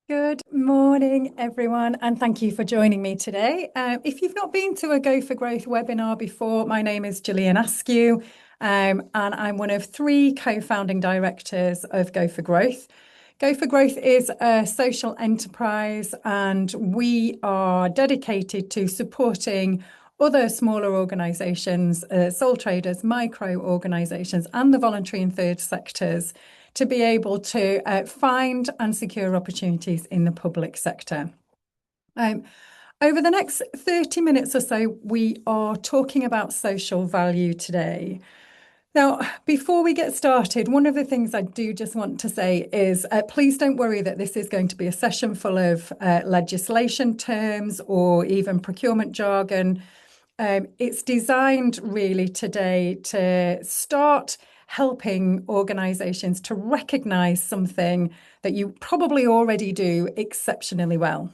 Good morning, everyone, and thank you for joining me today. If you've not been to a Go for Growth webinar before, my name is Gillian Askew, and I'm one of three co-founding directors of Go for Growth. Go for Growth is a social enterprise, and we are dedicated to supporting other smaller organisations, sole traders, micro organisations, and the voluntary and third sectors to be able to find and secure opportunities in the public sector. Over the next 30 minutes or so, we are talking about social value today. Now, before we get started, one of the things I do just want to say is please don't worry that this is going to be a session full of legislation terms or even procurement jargon. It's designed really today to start helping organisations to recognise something that you probably already do exceptionally well.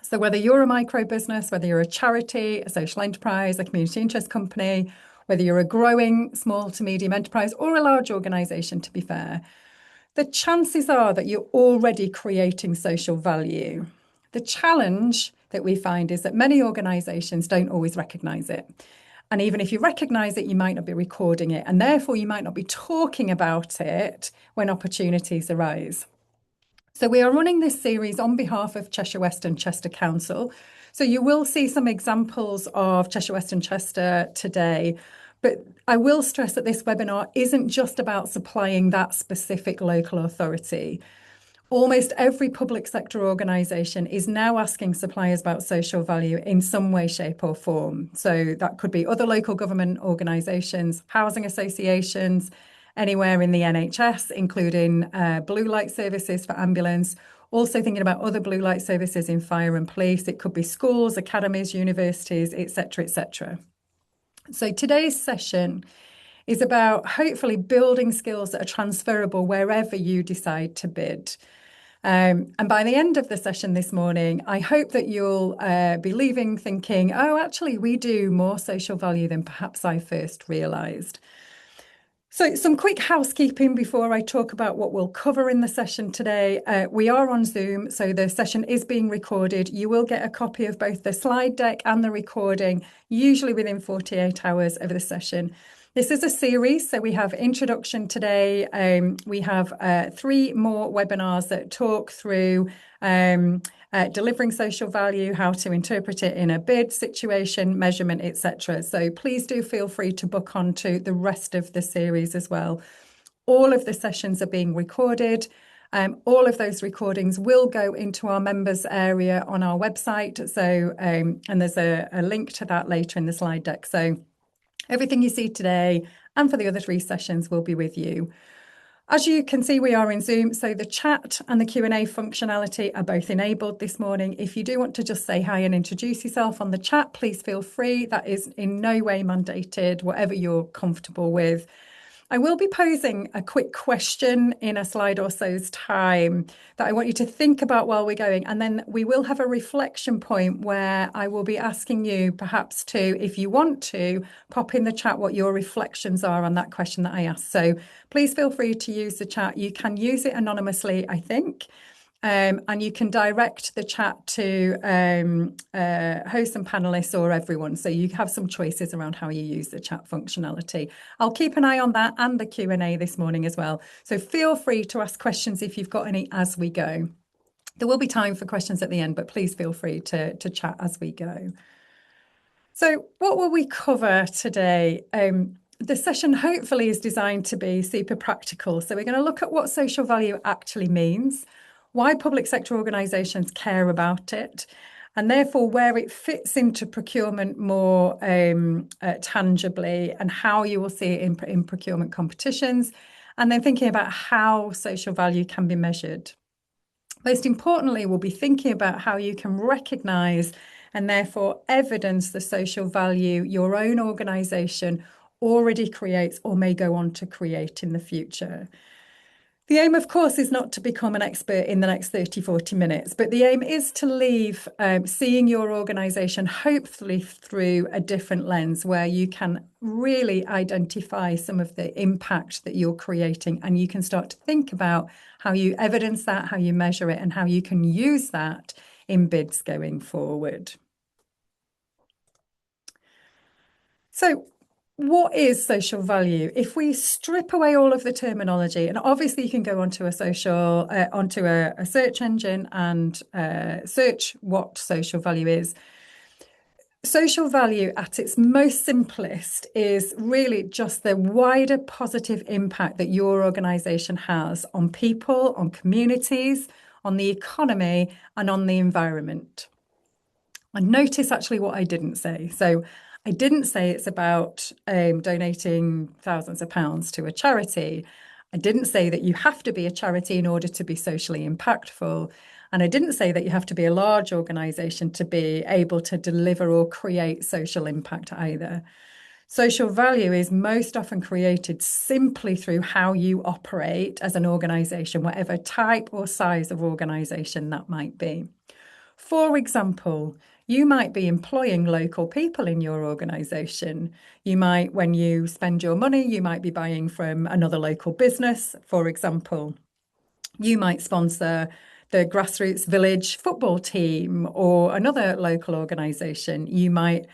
So whether you're a micro business, whether you're a charity, a social enterprise, a community interest company, whether you're a growing small to medium enterprise or a large organisation, to be fair, the chances are that you're already creating social value. The challenge that we find is that many organisations don't always recognise it. And even if you recognise it, you might not be recording it. And therefore, you might not be talking about it when opportunities arise. So we are running this series on behalf of Cheshire West and Chester Council. So you will see some examples of Cheshire West and Chester today. But I will stress that this webinar isn't just about supplying that specific local authority. Almost every public sector organisation is now asking suppliers about social value in some way, shape, or form. So that could be other local government organisations, housing associations, anywhere in the NHS, including blue light services for ambulance. Also thinking about other blue light services in fire and police. It could be schools, academies, universities, etc., etc. So today's session is about hopefully building skills that are transferable wherever you decide to bid. And by the end of the session this morning, I hope that you'll be leaving thinking, oh, actually, we do more social value than perhaps I first realised. So some quick housekeeping before I talk about what we'll cover in the session today. We are on Zoom, so the session is being recorded. You will get a copy of both the slide deck and the recording, usually within 48 hours of the session. This is a series, so we have introduction today. We have three more webinars that talk through delivering social value, how to interpret it in a bid situation, measurement, etc. So please do feel free to book onto the rest of the series as well. All of the sessions are being recorded. All of those recordings will go into our members area on our website. So, and there's a link to that later in the slide deck. So everything you see today and for the other three sessions will be with you. As you can see, we are in Zoom, so the chat and the Q&A functionality are both enabled this morning. If you do want to just say hi and introduce yourself on the chat, please feel free. That is in no way mandated, whatever you're comfortable with. I will be posing a quick question in a slide or so's time that I want you to think about while we're going. And then we will have a reflection point where I will be asking you perhaps to, if you want to, pop in the chat what your reflections are on that question that I asked. So please feel free to use the chat. You can use it anonymously, I think. And you can direct the chat to hosts and panelists or everyone. So you have some choices around how you use the chat functionality. I'll keep an eye on that and the Q&A this morning as well. So feel free to ask questions if you've got any as we go. There will be time for questions at the end, but please feel free to chat as we go. So what will we cover today? The session hopefully is designed to be super practical. So we're going to look at what social value actually means, why public sector organisations care about it, and therefore where it fits into procurement more tangibly and how you will see it in procurement competitions, and then thinking about how social value can be measured. Most importantly, we'll be thinking about how you can recognise and therefore evidence the social value your own organisation already creates or may go on to create in the future. The aim, of course, is not to become an expert in the next 30, 40 minutes, but the aim is to leave seeing your organisation hopefully through a different lens where you can really identify some of the impact that you're creating, and you can start to think about how you evidence that, how you measure it, and how you can use that in bids going forward. So, what is social value? If we strip away all of the terminology, and obviously you can go onto a search engine and search what social value is. Social value at its most simplest is really just the wider positive impact that your organization has on people, on communities, on the economy, and on the environment. And notice actually what I didn't say. So I didn't say it's about donating thousands of pounds to a charity. I didn't say that you have to be a charity in order to be socially impactful. And I didn't say that you have to be a large organisation to be able to deliver or create social impact either. Social value is most often created simply through how you operate as an organisation, whatever type or size of organisation that might be. For example, you might be employing local people in your organisation. You might, when you spend your money, you might be buying from another local business. For example, you might sponsor the grassroots village football team or another local organisation. You might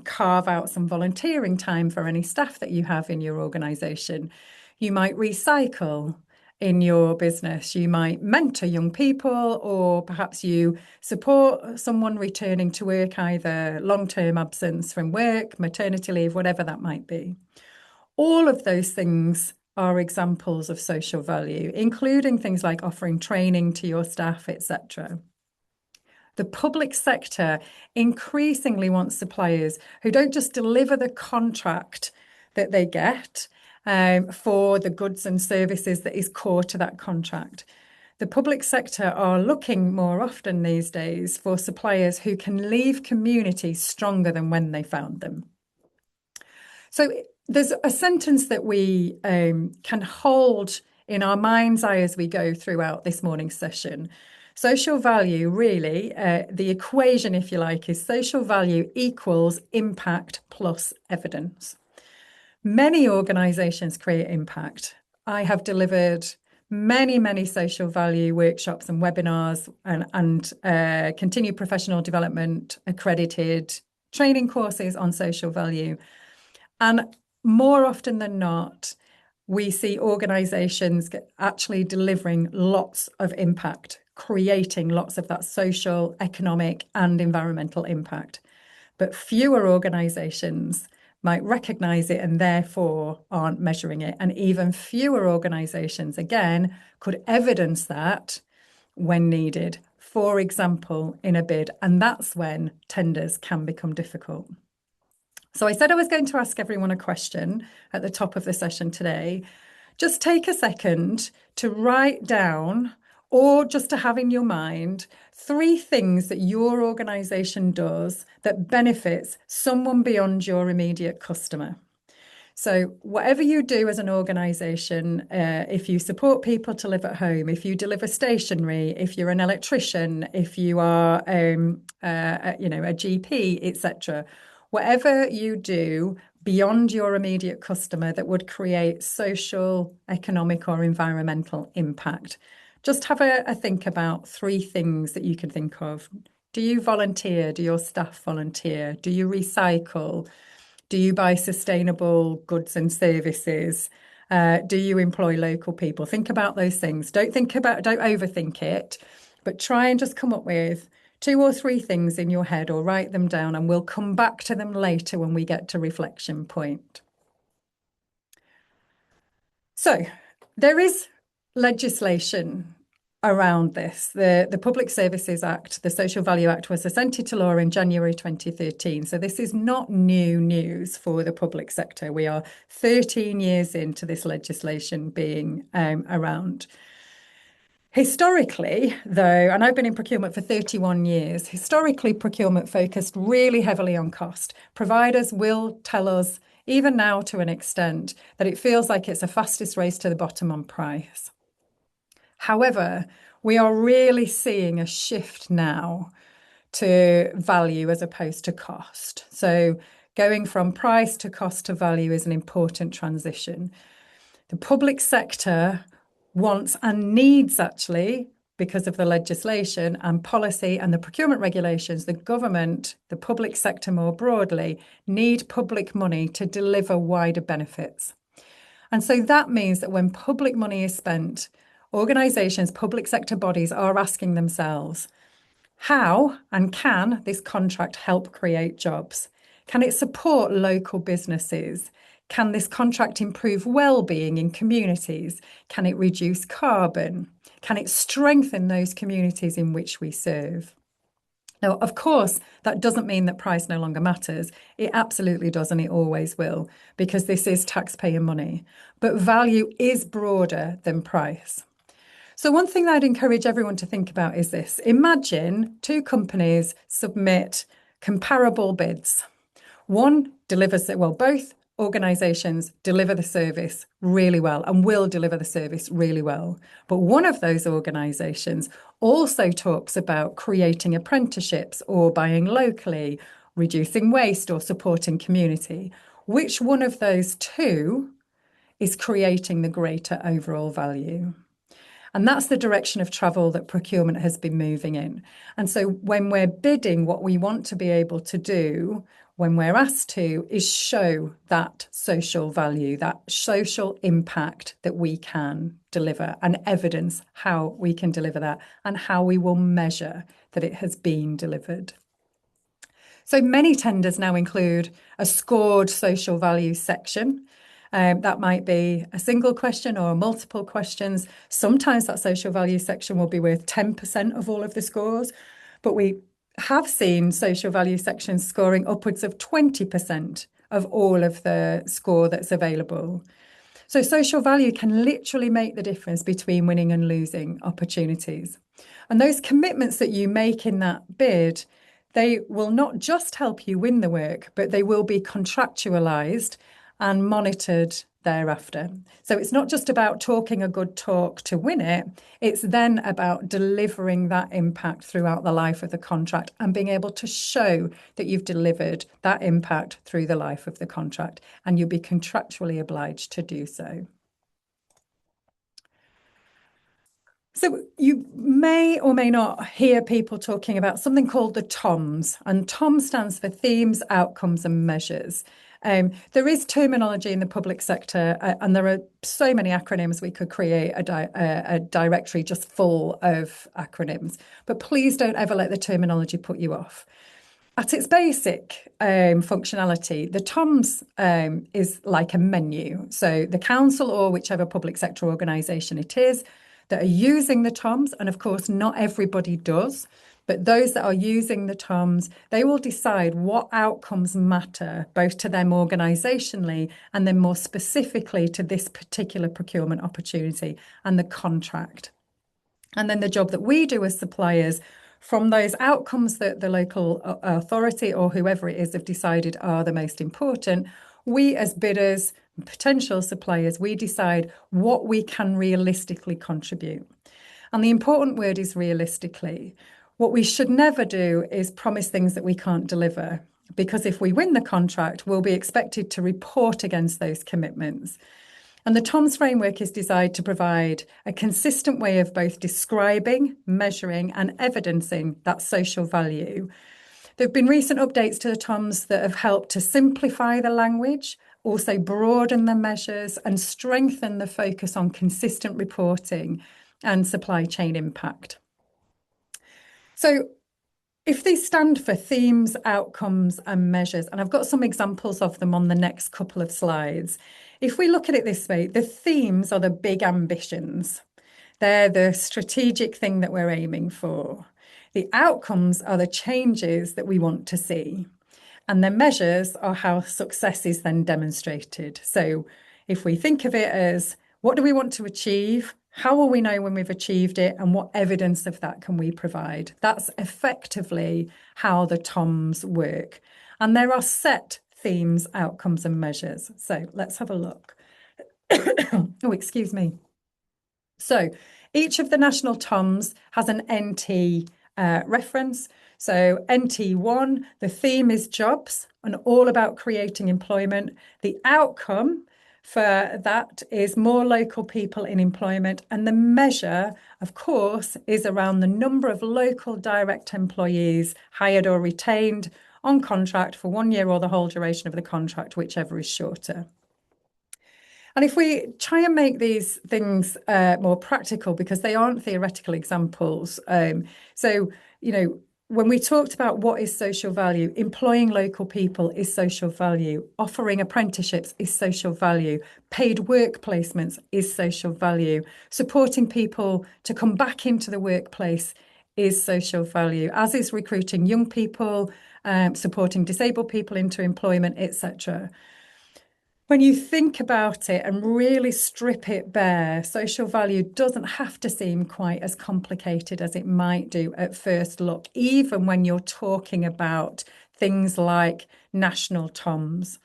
carve out some volunteering time for any staff that you have in your organisation. You might recycle in your business. You might mentor young people, or perhaps you support someone returning to work, either long-term absence from work, maternity leave, whatever that might be. All of those things are examples of social value, including things like offering training to your staff, etc. The public sector increasingly wants suppliers who don't just deliver the contract that they get for the goods and services that is core to that contract. The public sector are looking more often these days for suppliers who can leave communities stronger than when they found them. So there's a sentence that we can hold in our mind's eye as we go throughout this morning's session. Social value, really, the equation, if you like, is social value equals impact plus evidence. Many organisations create impact. I have delivered many social value workshops and webinars and continued professional development, accredited training courses on social value. And more often than not, we see organisations actually delivering lots of impact, creating lots of that social, economic, and environmental impact. But fewer organisations might recognise it and therefore aren't measuring it. And even fewer organisations, again, could evidence that when needed, for example, in a bid. And that's when tenders can become difficult. So I said I was going to ask everyone a question at the top of the session today. Just take a second to write down, or just to have in your mind, 3 things that your organisation does that benefits someone beyond your immediate customer. So whatever you do as an organisation, if you support people to live at home, if you deliver stationery, if you're an electrician, if you are, a GP, etc., whatever you do beyond your immediate customer that would create social, economic, or environmental impact. Just have a think about 3 things that you can think of. Do you volunteer? Do your staff volunteer? Do you recycle? Do you buy sustainable goods and services? Do you employ local people? Think about those things. Don't overthink it, but try and just come up with 2 or 3 things in your head, or write them down, and we'll come back to them later when we get to reflection point. So there is legislation around this. The Public Services Act, the Social Value Act, was assented to law in January 2013. So this is not new news for the public sector. We are 13 years into this legislation being around. Historically, though, and I've been in procurement for 31 years, historically procurement focused really heavily on cost. Providers will tell us, even now to an extent, that it feels like it's a fastest race to the bottom on price. However, we are really seeing a shift now to value as opposed to cost. So going from price to cost to value is an important transition. The public sector wants and needs, actually, because of the legislation and policy and the procurement regulations, the government, the public sector more broadly, need public money to deliver wider benefits. And so that means that when public money is spent, organisations, public sector bodies are asking themselves, how and can this contract help create jobs? Can it support local businesses? Can this contract improve well-being in communities? Can it reduce carbon? Can it strengthen those communities in which we serve? Now, of course, that doesn't mean that price no longer matters. It absolutely does, and it always will, because this is taxpayer money. But value is broader than price. So one thing I'd encourage everyone to think about is this. Imagine two companies submit comparable bids. One delivers it, well, both organisations deliver the service really well and will deliver the service really well. But one of those organisations also talks about creating apprenticeships or buying locally, reducing waste or supporting community. Which one of those two is creating the greater overall value? And that's the direction of travel that procurement has been moving in. And so when we're bidding, what we want to be able to do when we're asked to is show that social value, that social impact that we can deliver, and evidence how we can deliver that and how we will measure that it has been delivered. So many tenders now include a scored social value section. That might be a single question or multiple questions. Sometimes that social value section will be worth 10% of all of the scores, but we have seen social value sections scoring upwards of 20% of all of the score that's available. So social value can literally make the difference between winning and losing opportunities. And those commitments that you make in that bid, they will not just help you win the work, but they will be contractualized and monitored thereafter. So it's not just about talking a good talk to win it, it's then about delivering that impact throughout the life of the contract and being able to show that you've delivered that impact through the life of the contract, and you'll be contractually obliged to do so. So you may or may not hear people talking about something called the TOMS, and TOM stands for Themes, Outcomes and Measures. There is terminology in the public sector, and there are so many acronyms we could create a directory just full of acronyms. But please don't ever let the terminology put you off. At its basic functionality, the TOMS is like a menu. So the council or whichever public sector organisation it is that are using the TOMS, and of course not everybody does, but those that are using the TOMS, they will decide what outcomes matter both to them organisationally and then more specifically to this particular procurement opportunity and the contract. And then the job that we do as suppliers, from those outcomes that the local authority or whoever it is have decided are the most important, we as bidders, potential suppliers, we decide what we can realistically contribute. And the important word is realistically. What we should never do is promise things that we can't deliver, because if we win the contract, we'll be expected to report against those commitments. And the TOMS framework is designed to provide a consistent way of both describing, measuring, and evidencing that social value. There have been recent updates to the TOMS that have helped to simplify the language, also broaden the measures, and strengthen the focus on consistent reporting and supply chain impact. So if they stand for themes, outcomes, and measures, and I've got some examples of them on the next couple of slides. If we look at it this way, the themes are the big ambitions. They're the strategic thing that we're aiming for. The outcomes are the changes that we want to see. And the measures are how success is then demonstrated. So if we think of it as, what do we want to achieve? How will we know when we've achieved it? And what evidence of that can we provide? That's effectively how the TOMS work. And there are set themes, outcomes, and measures. So let's have a look. Oh, excuse me. So each of the national TOMs has an NT reference. So NT1, the theme is jobs and all about creating employment. The outcome for that is more local people in employment. And the measure, of course, is around the number of local direct employees hired or retained on contract for 1 year or the whole duration of the contract, whichever is shorter. And if we try and make these things more practical, because they aren't theoretical examples. So, when we talked about what is social value, employing local people is social value, offering apprenticeships is social value, paid work placements is social value, supporting people to come back into the workplace is social value, as is recruiting young people, supporting disabled people into employment, etc. When you think about it and really strip it bare, social value doesn't have to seem quite as complicated as it might do at first look, even when you're talking about things like national TOMs.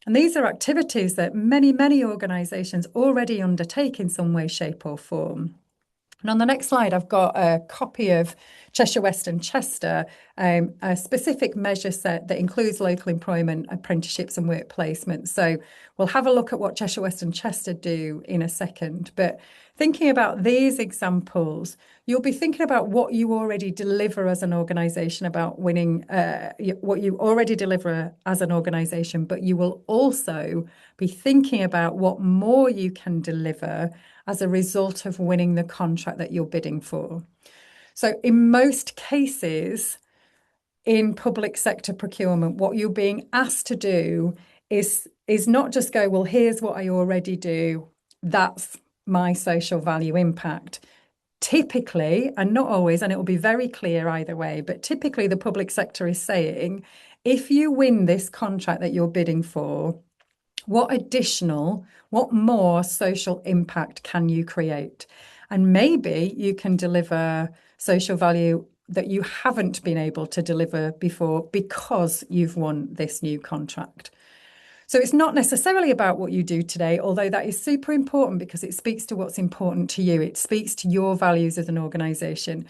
And these are activities that many, many organisations already undertake in some way, shape, or form. And on the next slide, I've got a copy of Cheshire West and Chester, a specific measure set that includes local employment, apprenticeships and work placements. So we'll have a look at what Cheshire West and Chester do in a second. But thinking about these examples, you'll be thinking about what you already deliver as an organisation, about winning what you already deliver as an organisation, but you will also be thinking about what more you can deliver as a result of winning the contract that you're bidding for. So in most cases, in public sector procurement, what you're being asked to do is not just go, well, here's what I already do. That's my social value impact. Typically, and not always, and it will be very clear either way, but typically the public sector is saying, if you win this contract that you're bidding for, what more social impact can you create? And maybe you can deliver social value that you haven't been able to deliver before because you've won this new contract. So it's not necessarily about what you do today, although that is super important because it speaks to what's important to you. It speaks to your values as an organisation.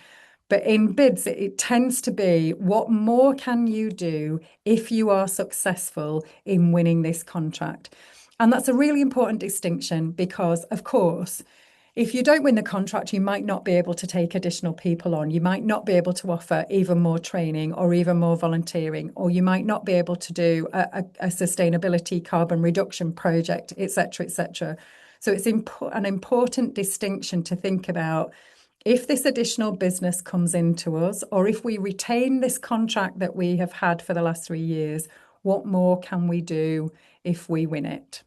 But in bids, it tends to be what more can you do if you are successful in winning this contract? And that's a really important distinction because, of course, if you don't win the contract, you might not be able to take additional people on. You might not be able to offer even more training or even more volunteering, or you might not be able to do a sustainability carbon reduction project, etc., etc. So it's an important distinction to think about. If this additional business comes into us, or if we retain this contract that we have had for the last 3 years, what more can we do if we win it?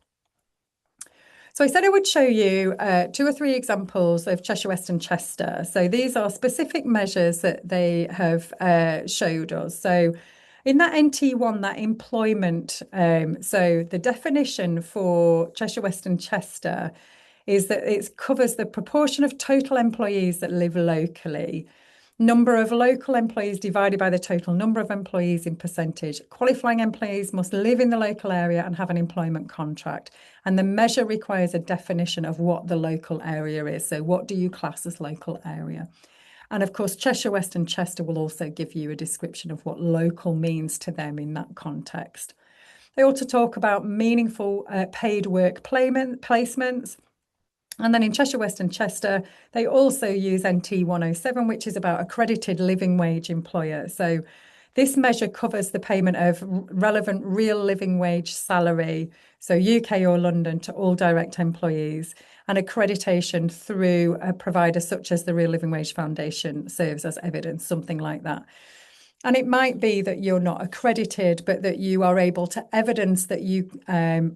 So I said I would show you 2 or 3 examples of Cheshire West and Chester. So these are specific measures that they have showed us. So in that NT1, that employment, so the definition for Cheshire West and Chester is that it covers the proportion of total employees that live locally. Number of local employees divided by the total number of employees in percentage. Qualifying employees must live in the local area and have an employment contract. And the measure requires a definition of what the local area is. So what do you class as local area? And of course, Cheshire West and Chester will also give you a description of what local means to them in that context. They also talk about meaningful paid work placements. And then in Cheshire West and Chester, they also use NT 107, which is about accredited living wage employer. So this measure covers the payment of relevant real living wage salary, so UK or London, to all direct employees, and accreditation through a provider such as the Real Living Wage Foundation serves as evidence, something like that. And it might be that you're not accredited, but that you are able to evidence that you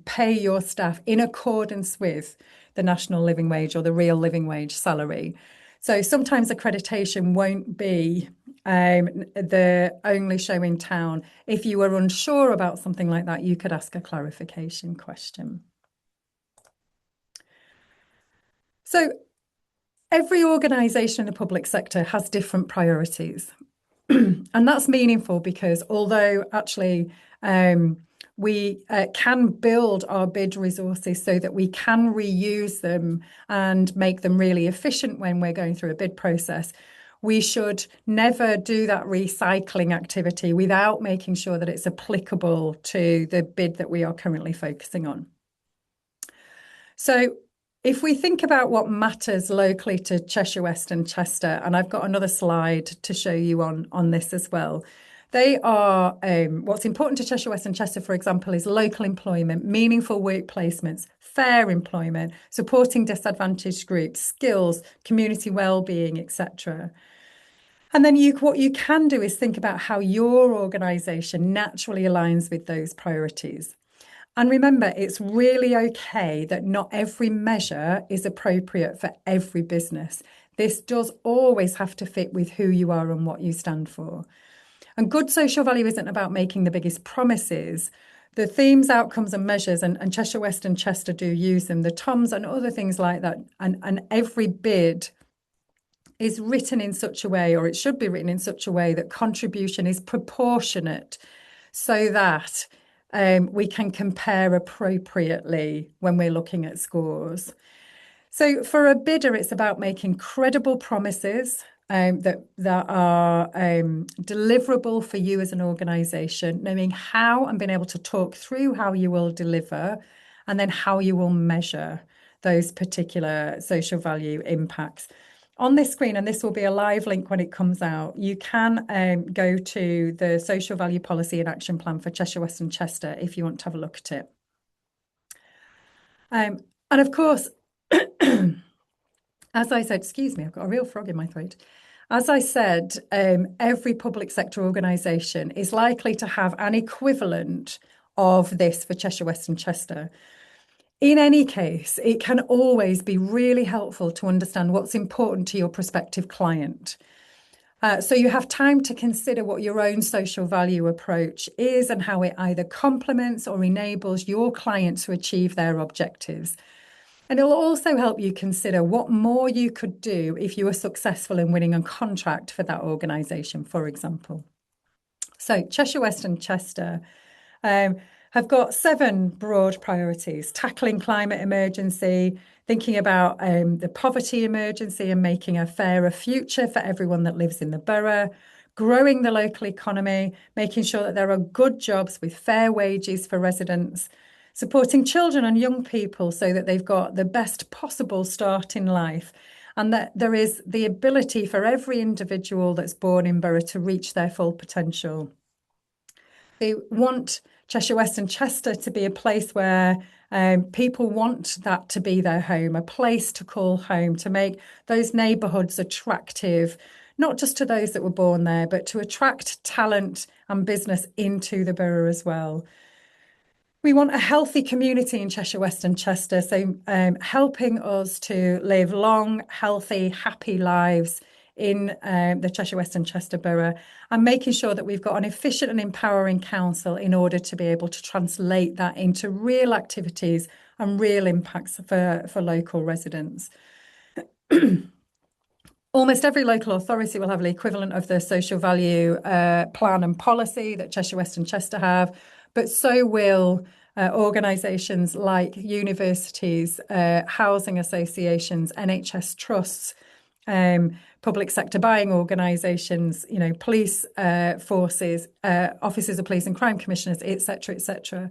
pay your staff in accordance with the national living wage or the real living wage salary. So sometimes accreditation won't be the only show in town. If you were unsure about something like that, you could ask a clarification question. So every organisation in the public sector has different priorities. And that's meaningful because although actually We can build our bid resources so that we can reuse them and make them really efficient when we're going through a bid process. We should never do that recycling activity without making sure that it's applicable to the bid that we are currently focusing on. So if we think about what matters locally to Cheshire West and Chester, and I've got another slide to show you on this as well. They are what's important to Cheshire West and Chester, for example, is local employment, meaningful work placements, fair employment, supporting disadvantaged groups, skills, community well-being, etc. And then what you can do is think about how your organisation naturally aligns with those priorities. And remember, it's really okay that not every measure is appropriate for every business. This does always have to fit with who you are and what you stand for. And good social value isn't about making the biggest promises. The themes, outcomes, and measures, and Cheshire West and Chester do use them, the TOMs and other things like that. And every bid is written in such a way, or it should be written in such a way, that contribution is proportionate so that we can compare appropriately when we're looking at scores. So for a bidder, it's about making credible promises that are deliverable for you as an organisation, knowing how and being able to talk through how you will deliver, and then how you will measure those particular social value impacts. On this screen, and this will be a live link when it comes out, you can go to the Social Value Policy and Action Plan for Cheshire West and Chester if you want to have a look at it. And of course, as I said, excuse me, I've got a real frog in my throat. As I said, every public sector organisation is likely to have an equivalent of this for Cheshire West and Chester. In any case, it can always be really helpful to understand what's important to your prospective client. So you have time to consider what your own social value approach is and how it either complements or enables your client to achieve their objectives. And it'll also help you consider what more you could do if you were successful in winning a contract for that organisation, for example. So Cheshire West and Chester have got 7 broad priorities: tackling climate emergency, thinking about the poverty emergency and making a fairer future for everyone that lives in the borough, growing the local economy, making sure that there are good jobs with fair wages for residents, supporting children and young people so that they've got the best possible start in life, and that there is the ability for every individual that's born in borough to reach their full potential. They want Cheshire West and Chester to be a place where people want that to be their home, a place to call home, to make those neighbourhoods attractive, not just to those that were born there, but to attract talent and business into the borough as well. We want a healthy community in Cheshire West and Chester, so helping us to live long, healthy, happy lives in the Cheshire West and Chester borough, and making sure that we've got an efficient and empowering council in order to be able to translate that into real activities and real impacts for local residents. Almost every local authority will have the equivalent of the social value plan and policy that Cheshire West and Chester have, but so will organisations like universities, housing associations, NHS trusts, public sector buying organisations, police forces, offices of police and crime commissioners, etc., etc.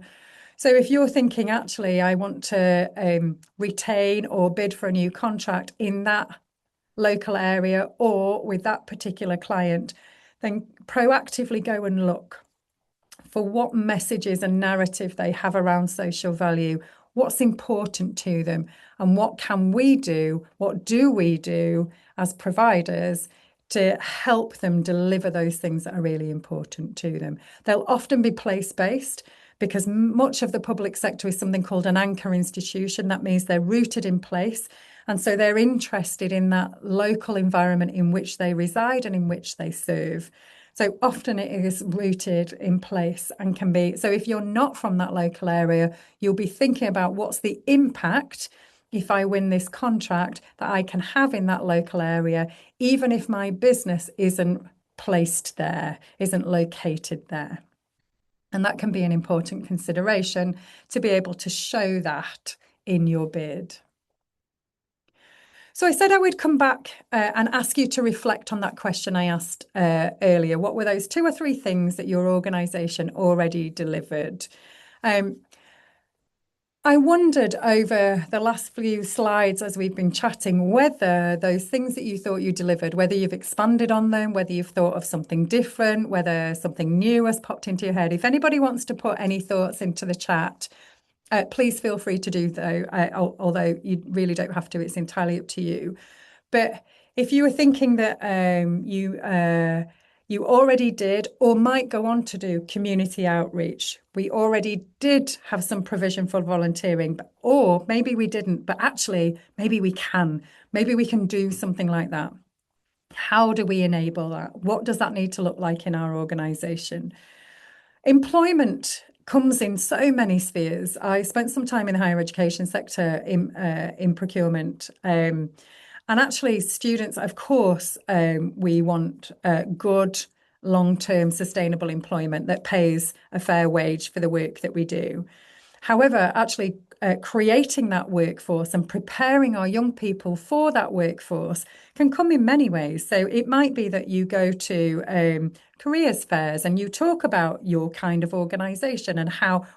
So if you're thinking, actually, I want to retain or bid for a new contract in that local area or with that particular client, then proactively go and look for what messages and narrative they have around social value, what's important to them, and what can we do, what do we do as providers to help them deliver those things that are really important to them. They'll often be place-based because much of the public sector is something called an anchor institution. That means they're rooted in place. And so they're interested in that local environment in which they reside and in which they serve. So often it is rooted in place and can be. So if you're not from that local area, you'll be thinking about what's the impact if I win this contract that I can have in that local area, even if my business isn't placed there, isn't located there. And that can be an important consideration to be able to show that in your bid. So I said I would come back and ask you to reflect on that question I asked earlier. What were those 2 or 3 things that your organisation already delivered? I wondered over the last few slides as we've been chatting whether those things that you thought you delivered, whether you've expanded on them, whether you've thought of something different, whether something new has popped into your head. If anybody wants to put any thoughts into the chat, please feel free to do so, although you really don't have to, it's entirely up to you. But if you were thinking that you already did or might go on to do community outreach, we already did have some provision for volunteering, or maybe we didn't, but actually maybe we can. Maybe we can do something like that. How do we enable that? What does that need to look like in our organisation? Employment comes in so many spheres. I spent some time in the higher education sector in procurement. And actually, students, of course, we want good, long-term, sustainable employment that pays a fair wage for the work that we do. However, actually creating that workforce and preparing our young people for that workforce can come in many ways. So it might be that you go to careers fairs and you talk about your kind of organisation and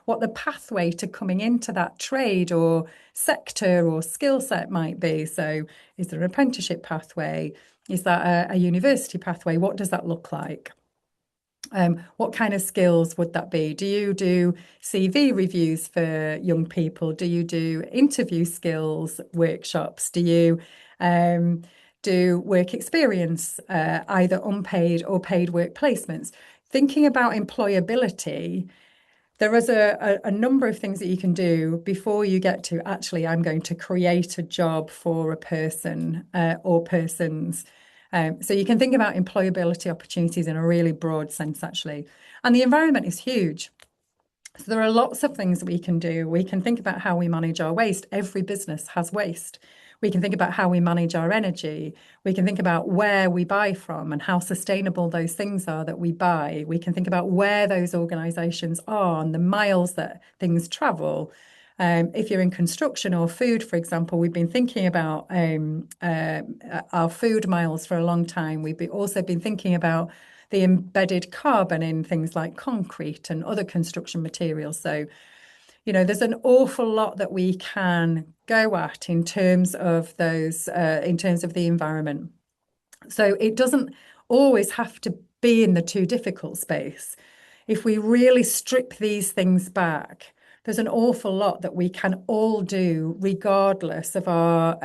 what the pathway to coming into that trade or sector or skill set might be. So is there an apprenticeship pathway? Is that a university pathway? What does that look like? What kind of skills would that be? Do you do CV reviews for young people? Do you do interview skills workshops? Do you do work experience, either unpaid or paid work placements? Thinking about employability, there is a number of things that you can do before you get to actually, I'm going to create a job for a person or persons. So you can think about employability opportunities in a really broad sense, actually. And the environment is huge. So there are lots of things that we can do. We can think about how we manage our waste. Every business has waste. We can think about how we manage our energy. We can think about where we buy from and how sustainable those things are that we buy. We can think about where those organisations are and the miles that things travel. If you're in construction or food, for example, we've been thinking about our food miles for a long time. We've also been thinking about the embedded carbon in things like concrete and other construction materials. So, there's an awful lot that we can go at in terms of those, in terms of the environment. So it doesn't always have to be in the too difficult space. If we really strip these things back, there's an awful lot that we can all do, regardless of our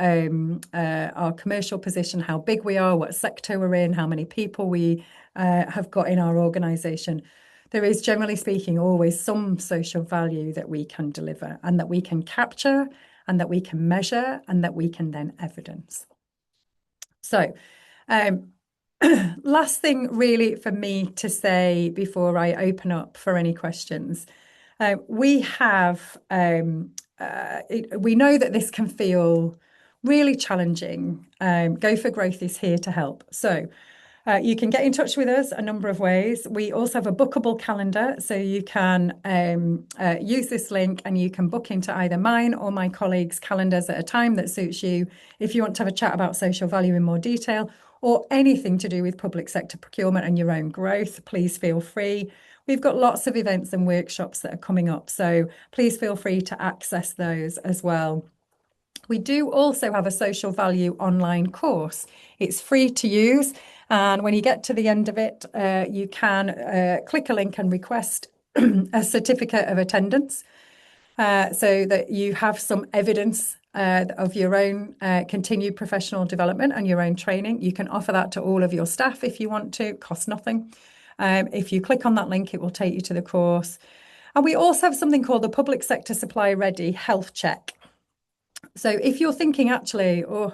commercial position, how big we are, what sector we're in, how many people we have got in our organisation. There is, generally speaking, always some social value that we can deliver and that we can capture and that we can measure and that we can then evidence. So, last thing really for me to say before I open up for any questions. We know that this can feel really challenging. Go for Growth is here to help. So you can get in touch with us a number of ways. We also have a bookable calendar, so you can use this link and you can book into either mine or my colleagues' calendars at a time that suits you. If you want to have a chat about social value in more detail or anything to do with public sector procurement and your own growth, please feel free. We've got lots of events and workshops that are coming up, so please feel free to access those as well. We do also have a social value online course. It's free to use, and when you get to the end of it, you can click a link and request a certificate of attendance so that you have some evidence of your own continued professional development and your own training. You can offer that to all of your staff if you want to, cost nothing. If you click on that link, it will take you to the course. And we also have something called the Public Sector Supply Ready Health Check. So if you're thinking, actually, oh,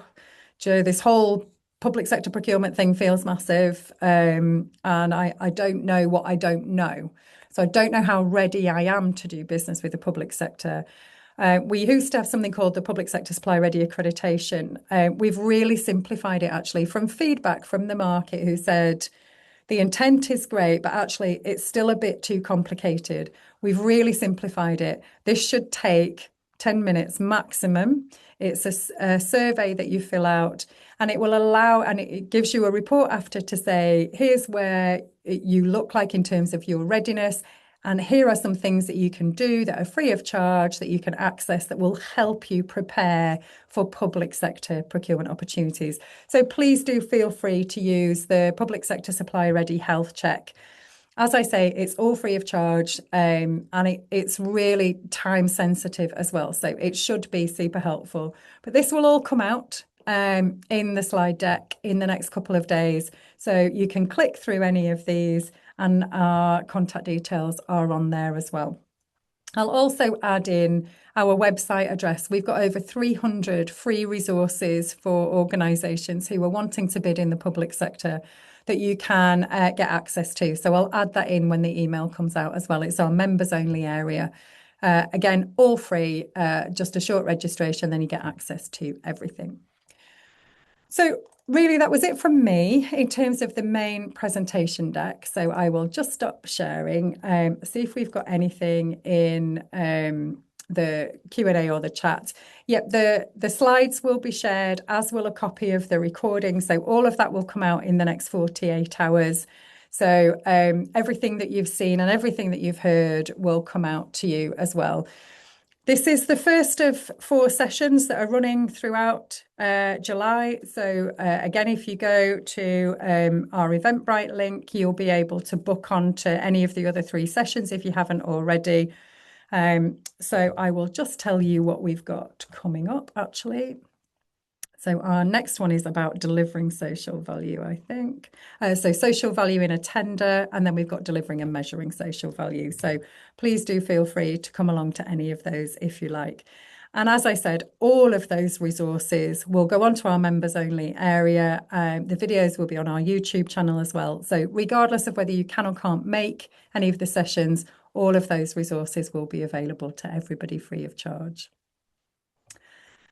Joe, this whole public sector procurement thing feels massive, and I don't know what I don't know. So I don't know how ready I am to do business with the public sector. We used to have something called the Public Sector Supply Ready Accreditation. We've really simplified it, actually, from feedback from the market who said, The intent is great, but actually it's still a bit too complicated. We've really simplified it. This should take 10 minutes maximum. It's a survey that you fill out, and it will allow, and it gives you a report after to say, here's where you look like in terms of your readiness. And here are some things that you can do that are free of charge that you can access that will help you prepare for public sector procurement opportunities. So please do feel free to use the Public Sector Supply Ready Health Check. As I say, it's all free of charge, and it's really time sensitive as well. So it should be super helpful. But this will all come out in the slide deck in the next couple of days. So you can click through any of these, and our contact details are on there as well. I'll also add in our website address. We've got over 300 free resources for organisations who are wanting to bid in the public sector that you can get access to. So I'll add that in when the email comes out as well. It's our members only area. Again, all free, just a short registration, then you get access to everything. So really, that was it from me in terms of the main presentation deck. So I will just stop sharing, see if we've got anything in the Q&A or the chat. Yep, the slides will be shared, as will a copy of the recording. So all of that will come out in the next 48 hours. So everything that you've seen and everything that you've heard will come out to you as well. This is the first of 4 sessions that are running throughout July. So again, if you go to our Eventbrite link, you'll be able to book on to any of the other 3 sessions if you haven't already. So I will just tell you what we've got coming up, actually. So our next one is about delivering social value, I think. So social value in a tender, and then we've got delivering and measuring social value. So please do feel free to come along to any of those if you like. And as I said, all of those resources will go onto our members only area. The videos will be on our YouTube channel as well. So regardless of whether you can or can't make any of the sessions, all of those resources will be available to everybody free of charge.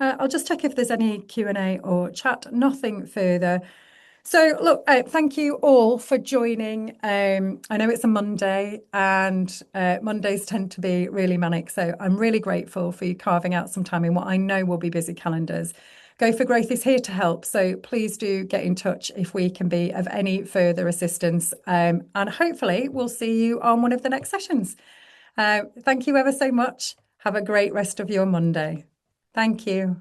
I'll just check if there's any Q&A or chat. Nothing further. So look, thank you all for joining. I know it's a Monday, and Mondays tend to be really manic. So I'm really grateful for you carving out some time in what I know will be busy calendars. Go for Growth is here to help. So please do get in touch if we can be of any further assistance. And hopefully we'll see you on one of the next sessions. Thank you ever so much. Have a great rest of your Monday. Thank you.